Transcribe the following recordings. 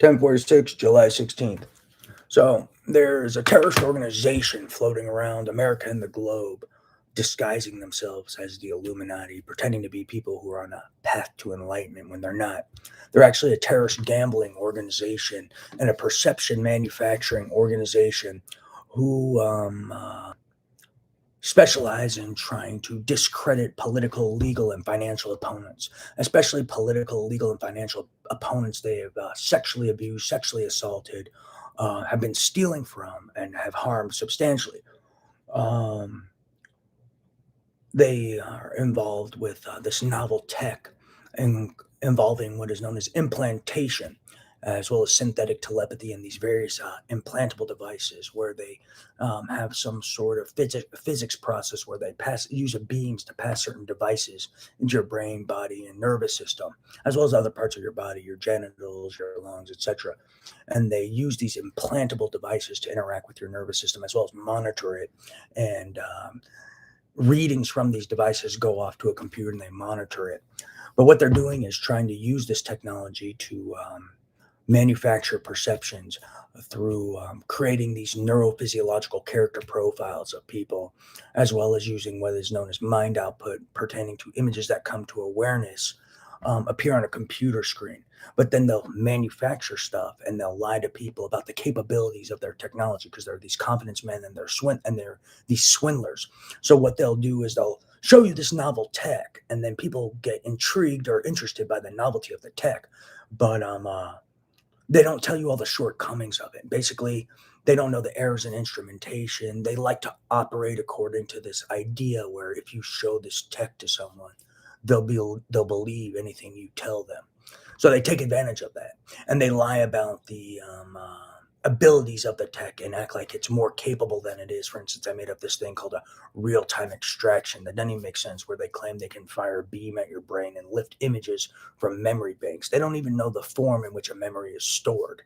1046, July 16th. So there's a terrorist organization floating around America and the globe, disguising themselves as the Illuminati, pretending to be people who are on a path to enlightenment when they're not. They're actually a terrorist gambling organization and a perception manufacturing organization who specialize in trying to discredit political, legal, and financial opponents, especially political, legal, and financial opponents they have sexually abused, sexually assaulted, have been stealing from, and have harmed substantially. Um, they are involved with this novel tech and involving what is known as implantation, as well as synthetic telepathy and these various implantable devices where they have some sort of physics process where they use beams to pass certain devices into your brain, body, and nervous system, as well as other parts of your body, your genitals, your lungs, etc. And they use these implantable devices to interact with your nervous system as well as monitor it, and readings from these devices go off to a computer and they monitor it. But what they're doing is trying to use this technology to manufacture perceptions through creating these neurophysiological character profiles of people, as well as using what is known as mind output pertaining to images that come to awareness appear on a computer screen. But then they'll manufacture stuff and they'll lie to people about the capabilities of their technology because they're these confidence men and they're these swindlers. So what they'll do is they'll show you this novel tech, and then people get intrigued or interested by the novelty of the tech, but they don't tell you all the shortcomings of it. Basically, they don't know the errors in instrumentation. They like to operate according to this idea where if you show this tech to someone, they'll believe anything you tell them. So they take advantage of that, and they lie about the abilities of the tech and act like it's more capable than it is. For instance, I made up this thing called a real-time extraction that doesn't even make sense, where they claim they can fire a beam at your brain and lift images from memory banks. They don't even know the form in which a memory is stored.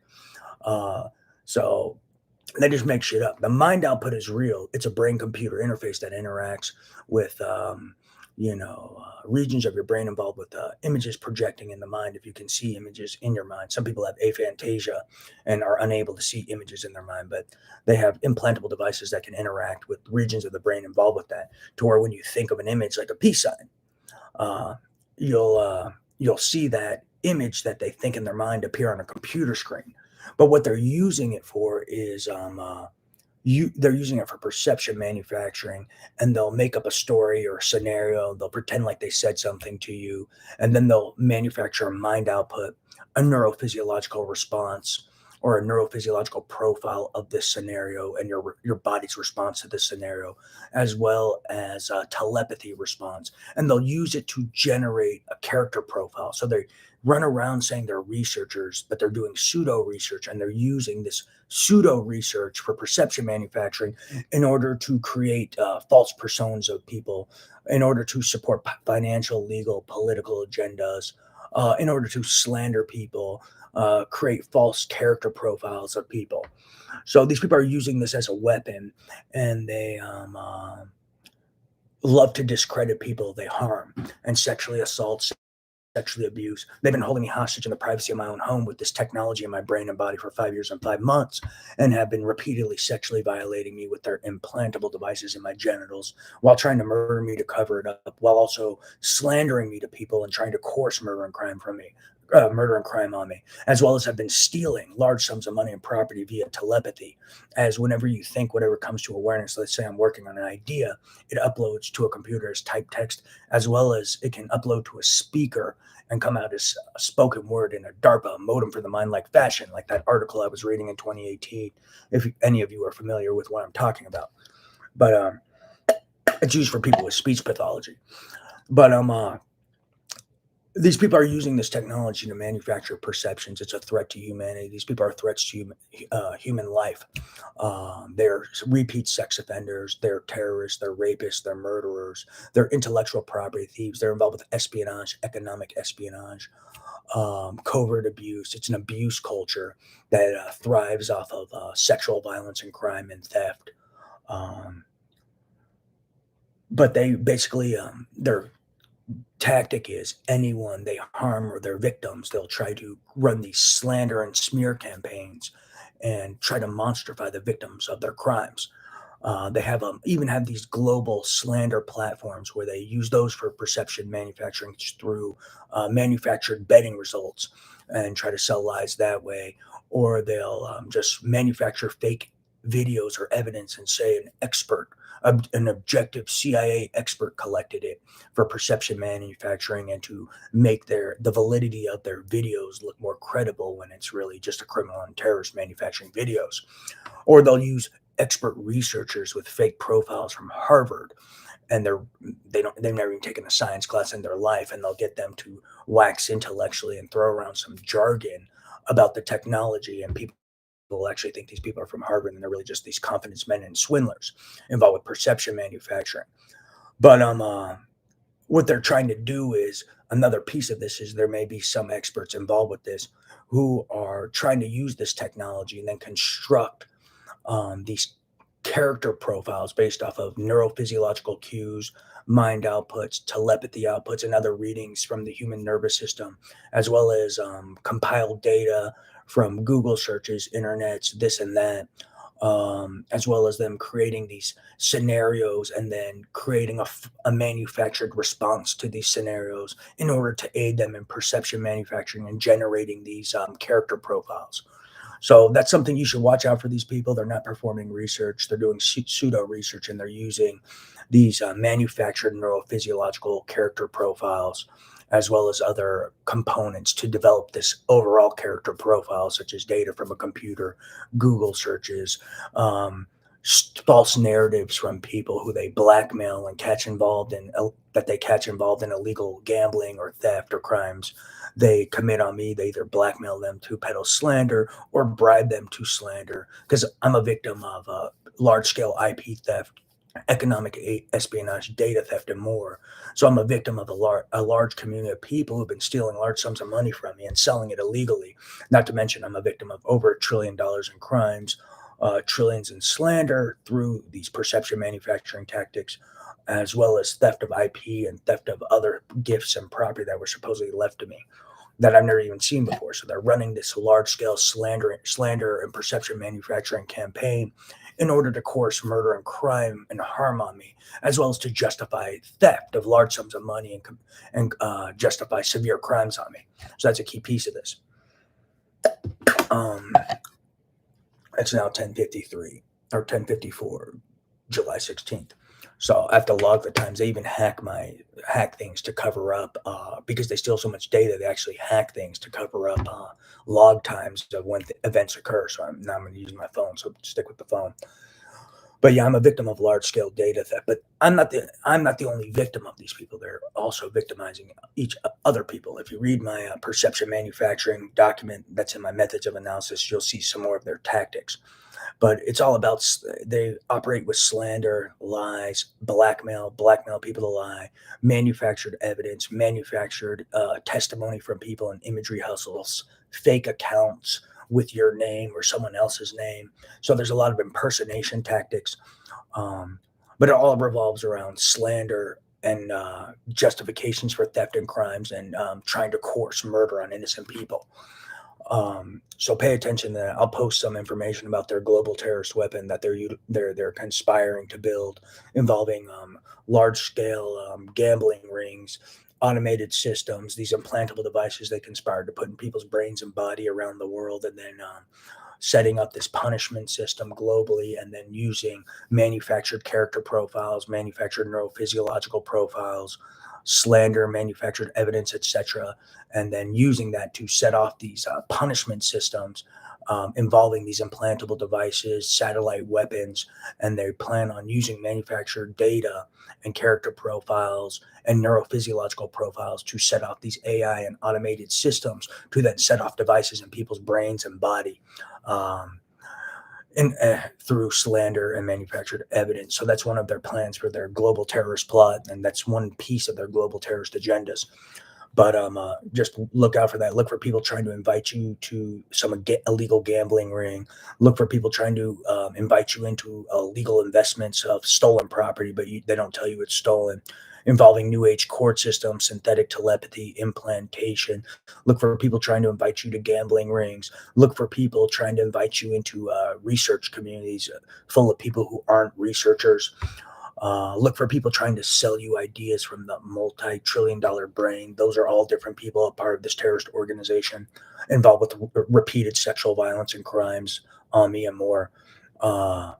So they just make shit up. The mind output is real. It's a brain computer interface that interacts with regions of your brain involved with images projecting in the mind. If you can see images in your mind, some people have aphantasia and are unable to see images in their mind, but they have implantable devices that can interact with regions of the brain involved with that, to where when you think of an image like a peace sign, uh, you'll see that image that they think in their mind appear on a computer screen. But what they're using it for is they're using it for perception manufacturing, and they'll make up a story or a scenario. They'll pretend like they said something to you, and then they'll manufacture a mind output, a neurophysiological response, or a neurophysiological profile of this scenario and your body's response to this scenario, as well as a telepathy response. And they'll use it to generate a character profile. So they run around saying they're researchers, but they're doing pseudo research, and they're using this pseudo research for perception manufacturing in order to create false personas of people, in order to support financial, legal, political agendas, in order to slander people, create false character profiles of people. So these people are using this as a weapon, and they love to discredit people they harm and sexually assault, sexually abuse. They've been holding me hostage in the privacy of my own home with this technology in my brain and body for 5 years and 5 months, and have been repeatedly sexually violating me with their implantable devices in my genitals, while trying to murder me to cover it up, while also slandering me to people and trying to coerce murder and crime on me, as well as have been stealing large sums of money and property via telepathy. As whenever you think whatever comes to awareness, let's say I'm working on an idea, it uploads to a computer as typed text, as well as it can upload to a speaker and come out as a spoken word in a DARPA modem for the mind like fashion, like that article I was reading in 2018, if any of you are familiar with what I'm talking about. But it's used for people with speech pathology. But these people are using this technology to manufacture perceptions. It's a threat to humanity. These people are threats to human life. They're repeat sex offenders. They're terrorists. They're rapists. They're murderers. They're intellectual property thieves. They're involved with espionage, economic espionage, covert abuse. It's an abuse culture that thrives off of sexual violence and crime and theft. Um, but they basically they're tactic is anyone they harm or their victims, they'll try to run these slander and smear campaigns and try to monstrify the victims of their crimes. They have even have these global slander platforms where they use those for perception manufacturing through manufactured betting results and try to sell lies that way. Or they'll just manufacture fake videos or evidence and say an objective CIA expert collected it for perception manufacturing and to make the validity of their videos look more credible when it's really just a criminal and terrorist manufacturing videos. Or they'll use expert researchers with fake profiles from Harvard, and they've never even taken a science class in their life, and they'll get them to wax intellectually and throw around some jargon about the technology, and people will actually think these people are from Harvard, and they're really just these confidence men and swindlers involved with perception manufacturing. But what they're trying to do is another piece of this is there may be some experts involved with this who are trying to use this technology and then construct these character profiles based off of neurophysiological cues, mind outputs, telepathy outputs, and other readings from the human nervous system, as well as compiled data from Google searches, internets, this and that, as well as them creating these scenarios and then creating a manufactured response to these scenarios in order to aid them in perception manufacturing and generating these character profiles. So that's something you should watch out for these people. They're not performing research, they're doing pseudo research, and they're using these manufactured neurophysiological character profiles as well as other components to develop this overall character profile, such as data from a computer, Google searches, false narratives from people who they blackmail and catch involved in that they catch involved in illegal gambling or theft or crimes they commit on me. They either blackmail them to peddle slander or bribe them to slander because I'm a victim of large scale IP theft, economic espionage, data theft, and more. So I'm a victim of a large community of people who've been stealing large sums of money from me and selling it illegally. Not to mention, I'm a victim of over $1 trillion in crimes, trillions in slander through these perception manufacturing tactics, as well as theft of IP and theft of other gifts and property that were supposedly left to me that I've never even seen before. So they're running this large scale slander and perception manufacturing campaign in order to coerce murder and crime and harm on me, as well as to justify theft of large sums of money and justify severe crimes on me. So that's a key piece of this. Um, it's now 10:53 or 10:54, July 16th. So I have to log the times. They even hack things to cover up because they steal so much data. They actually hack things to cover up log times of when events occur. So now I'm going to use my phone. So stick with the phone. But yeah, I'm a victim of large scale data theft. But I'm not the only victim of these people. They're also victimizing each other people. If you read my perception manufacturing document that's in my methods of analysis, you'll see some more of their tactics. But it's all about they operate with slander, lies, blackmail people to lie, manufactured evidence, manufactured testimony from people in imagery hustles, fake accounts with your name or someone else's name. So there's a lot of impersonation tactics, um, but it all revolves around slander and justifications for theft and crimes and trying to coerce murder on innocent people. So pay attention to that. I'll post some information about their global terrorist weapon that they're conspiring to build, involving large scale gambling rings, automated systems, these implantable devices they conspired to put in people's brains and body around the world, and then setting up this punishment system globally, and then using manufactured character profiles, manufactured neurophysiological profiles, slander, manufactured evidence, etc., and then using that to set off these punishment systems involving these implantable devices, satellite weapons, and they plan on using manufactured data and character profiles and neurophysiological profiles to set off these AI and automated systems to then set off devices in people's brains and body. Um, through slander and manufactured evidence. So that's one of their plans for their global terrorist plot, and that's one piece of their global terrorist agendas. But just look out for that. Look for people trying to invite you to some illegal gambling ring. Look for people trying to invite you into illegal investments of stolen property, but they don't tell you it's stolen. involving new age court systems, synthetic telepathy, implantation. Look for people trying to invite you to gambling rings. Look for people trying to invite you into research communities full of people who aren't researchers. Look for people trying to sell you ideas from the multi-trillion-dollar brain. Those are all different people, a part of this terrorist organization, involved with repeated sexual violence and crimes on me and more. Uh,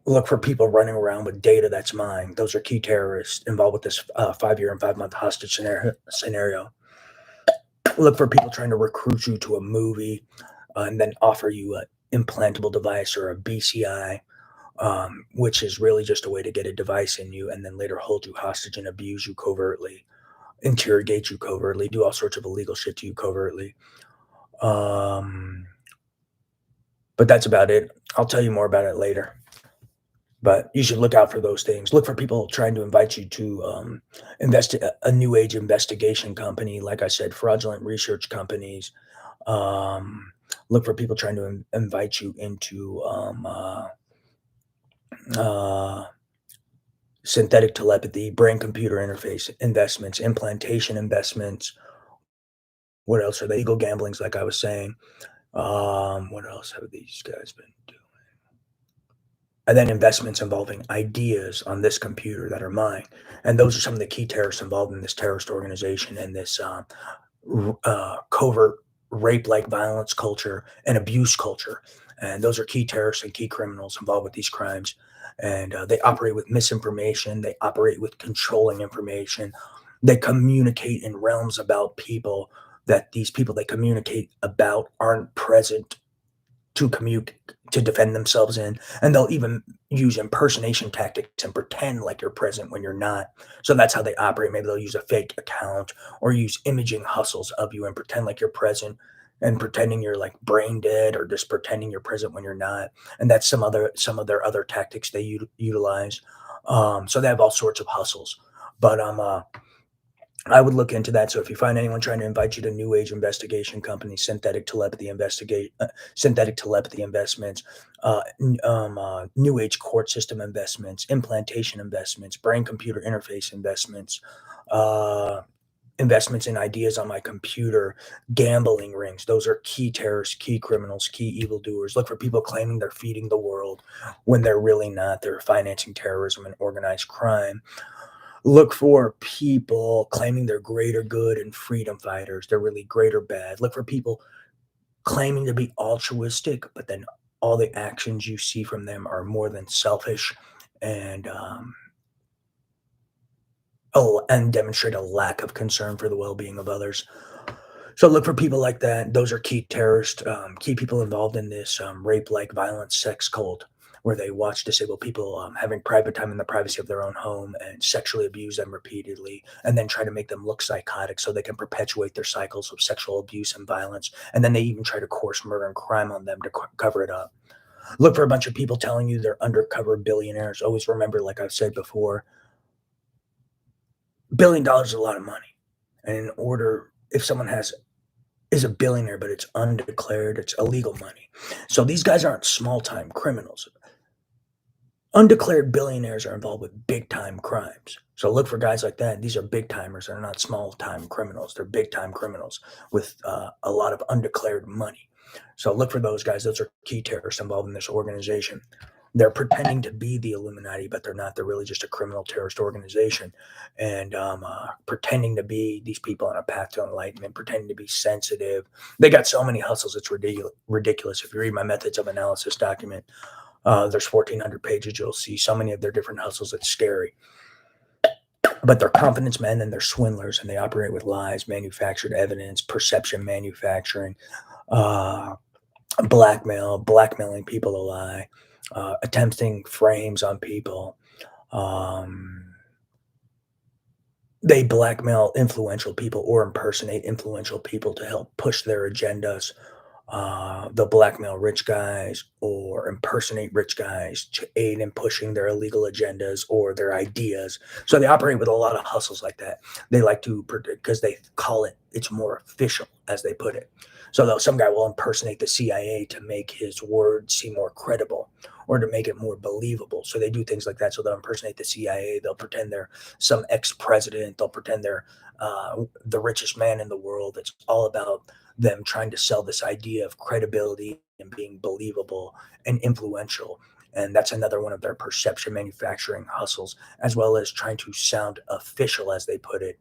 Look for people running around with data that's mine. Those are key terrorists involved with this 5 year and 5 month hostage scenario. Look for people trying to recruit you to a movie and then offer you an implantable device or a BCI, which is really just a way to get a device in you and then later hold you hostage and abuse you covertly, interrogate you covertly, do all sorts of illegal shit to you covertly. Um, but that's about it. I'll tell you more about it later. But you should look out for those things. Look for people trying to invite you to invest a new age investigation company. Like I said, fraudulent research companies. Um, Look for people trying to invite you into uh, synthetic telepathy, brain computer interface investments, implantation investments. What else are they? Legal gamblings, like I was saying. What else have these guys been doing? And then investments involving ideas on this computer that are mine. And those are some of the key terrorists involved in this terrorist organization and this covert rape like violence culture and abuse culture. And those are key terrorists and key criminals involved with these crimes. And they operate with misinformation, they operate with controlling information, they communicate in realms about people that these people they communicate about aren't present to commute to defend themselves in, and they'll even use impersonation tactics and pretend like you're present when you're not. So that's how they operate. Maybe they'll use a fake account or use imaging hustles of you and pretend like you're present and pretending you're like brain dead or just pretending you're present when you're not. And that's some of their other tactics they utilize. So they have all sorts of hustles. But I would look into that. So if you find anyone trying to invite you to new age investigation companies, synthetic telepathy investments, new age court system investments, implantation investments, brain computer interface investments, uh, investments in ideas on my computer, gambling rings. Those are key terrorists, key criminals, key evildoers. Look for people claiming they're feeding the world when they're really not. They're financing terrorism and organized crime. Look for people claiming they're greater good and freedom fighters. They're really great or bad. Look for people claiming to be altruistic, but then all the actions you see from them are more than selfish and and demonstrate a lack of concern for the well-being of others. So look for people like that. Those are key terrorists, key people involved in this rape-like violent sex cult, where they watch disabled people having private time in the privacy of their own home and sexually abuse them repeatedly, and then try to make them look psychotic so they can perpetuate their cycles of sexual abuse and violence. And then they even try to coerce murder and crime on them to cover it up. Look for a bunch of people telling you they're undercover billionaires. Always remember, like I've said before, $1 billion is a lot of money. And in order, if someone is a billionaire, but it's undeclared, it's illegal money. So these guys aren't small time criminals. Undeclared billionaires are involved with big time crimes. So look for guys like that. These are big timers. They're not small time criminals. They're big time criminals with a lot of undeclared money. So look for those guys. Those are key terrorists involved in this organization. They're pretending to be the Illuminati, but they're not. They're really just a criminal terrorist organization, and pretending to be these people on a path to enlightenment, pretending to be sensitive. They got so many hustles; it's ridiculous. If you read my methods of analysis document, there's 1,400 pages. You'll see so many of their different hustles. It's scary. But they're confidence men and they're swindlers, and they operate with lies, manufactured evidence, perception manufacturing, uh, blackmailing people to lie, attempting frames on people. Um, they blackmail influential people or impersonate influential people to help push their agendas. They'll blackmail rich guys or impersonate rich guys to aid in pushing their illegal agendas or their ideas. So they operate with a lot of hustles like that. They like to predict because they call it's more official, as they put it. So some guy will impersonate the CIA to make his words seem more credible, or to make it more believable. So they do things like that. So they'll impersonate the CIA. They'll pretend they're some ex-president. They'll pretend they're the richest man in the world. It's all about them trying to sell this idea of credibility and being believable and influential. And that's another one of their perception manufacturing hustles, as well as trying to sound official, as they put it,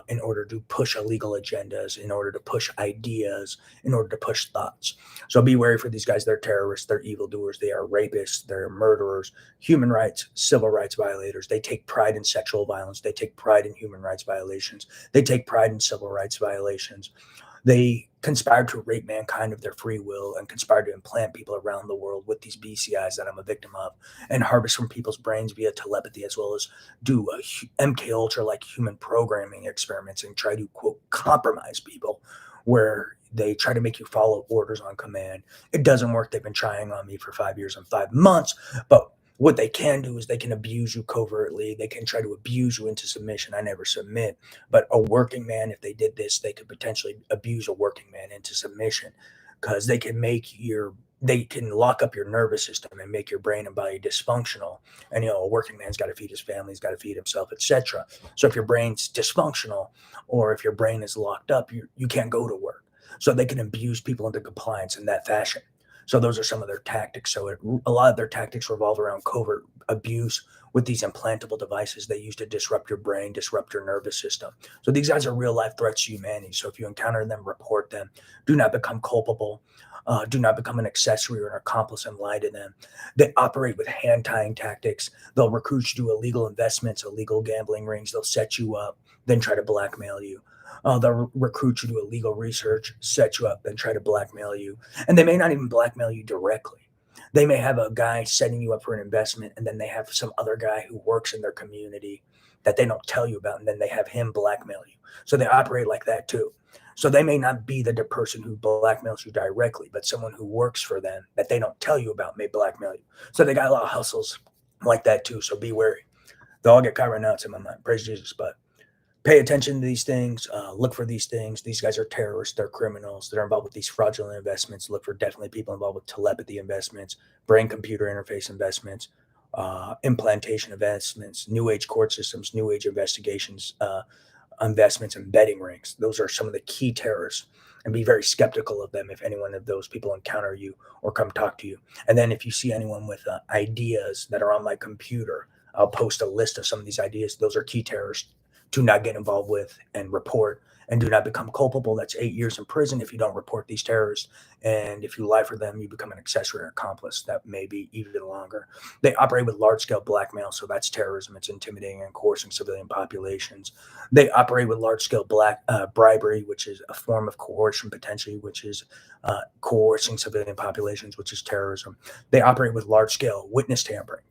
in order to push illegal agendas, in order to push ideas, in order to push thoughts. So be wary for these guys. They're terrorists, they're evildoers, they are rapists, they're murderers, human rights, civil rights violators. They take pride in sexual violence, they take pride in human rights violations, they take pride in civil rights violations. They conspired to rape mankind of their free will and conspired to implant people around the world with these BCIs that I'm a victim of and harvest from people's brains via telepathy, as well as do MK Ultra like human programming experiments and try to, quote, compromise people, where they try to make you follow orders on command. It doesn't work. They've been trying on me for 5 years and 5 months, but what they can do is they can abuse you covertly. They can try to abuse you into submission. I never submit. But a working man, if they did this, they could potentially abuse a working man into submission, because they can lock up your nervous system and make your brain and body dysfunctional. And a working man's got to feed his family, he's got to feed himself, etc. So if your brain's dysfunctional, or if your brain is locked up, you can't go to work. So they can abuse people into compliance in that fashion. So those are some of their tactics. So a lot of their tactics revolve around covert abuse with these implantable devices they use to disrupt your brain, disrupt your nervous system. So these guys are real life threats to humanity. So if you encounter them, report them. Do not become culpable. Do not become an accessory or an accomplice and lie to them. They operate with hand tying tactics. They'll recruit you to illegal investments, illegal gambling rings. They'll set you up, then try to blackmail you. They'll recruit you to illegal research, set you up, then try to blackmail you. And they may not even blackmail you directly. They may have a guy setting you up for an investment, and then they have some other guy who works in their community that they don't tell you about, and then they have him blackmail you. So they operate like that too. So they may not be the person who blackmails you directly, but someone who works for them that they don't tell you about may blackmail you. So they got a lot of hustles like that too. So be wary. They'll all get caught right now. It's in my mind. Praise Jesus. But pay attention to these things. Look for these things. These guys are terrorists. They're criminals. They're involved with these fraudulent investments. Look for definitely people involved with telepathy investments, brain computer interface investments, implantation investments, new age court systems, new age investigations, investments, and betting rings. Those are some of the key terrorists. And be very skeptical of them if any one of those people encounter you or come talk to you. And then if you see anyone with ideas that are on my computer, I'll post a list of some of these ideas. Those are key terrorists to not get involved with and report, and do not become culpable. That's 8 years in prison if you don't report these terrorists. And if you lie for them, you become an accessory or accomplice. That may be even longer. They operate with large scale blackmail. So that's terrorism. It's intimidating and coercing civilian populations. They operate with large scale bribery, which is a form of coercion potentially, which is coercing civilian populations, which is terrorism. They operate with large scale witness tampering,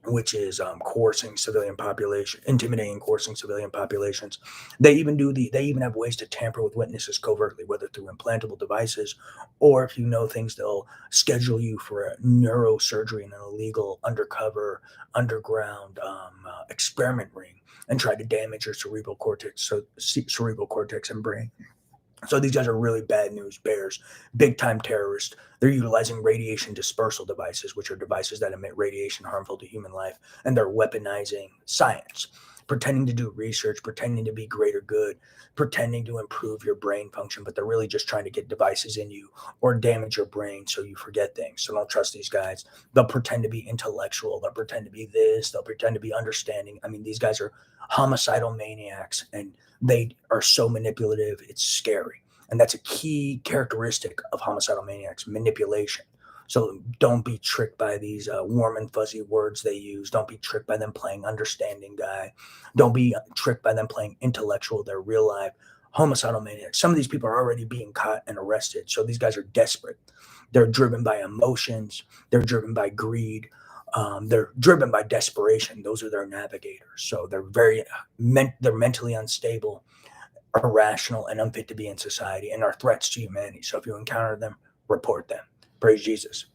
which is coercing civilian population, intimidating, coercing civilian populations. They even have ways to tamper with witnesses covertly, whether through implantable devices, or if you know things, they'll schedule you for a neurosurgery in an illegal undercover underground experiment ring and try to damage your cerebral cortex and brain. So these guys are really bad news bears, big time terrorists. They're utilizing radiation dispersal devices, which are devices that emit radiation harmful to human life, and they're weaponizing science, pretending to do research, pretending to be greater good, pretending to improve your brain function, but they're really just trying to get devices in you or damage your brain so you forget things. So don't trust these guys. They'll pretend to be intellectual, they'll pretend to be this, they'll pretend to be understanding. I mean, these guys are homicidal maniacs, and they are so manipulative, it's scary. And that's a key characteristic of homicidal maniacs: manipulation. So don't be tricked by these warm and fuzzy words they use. Don't be tricked by them playing understanding guy. Don't be tricked by them playing intellectual. They're real life homicidal maniacs. Some of these people are already being caught and arrested. So these guys are desperate. They're driven by emotions. They're driven by greed. They're driven by desperation. Those are their navigators. So they're mentally unstable, irrational, and unfit to be in society, and are threats to humanity. So if you encounter them, report them. Praise Jesus.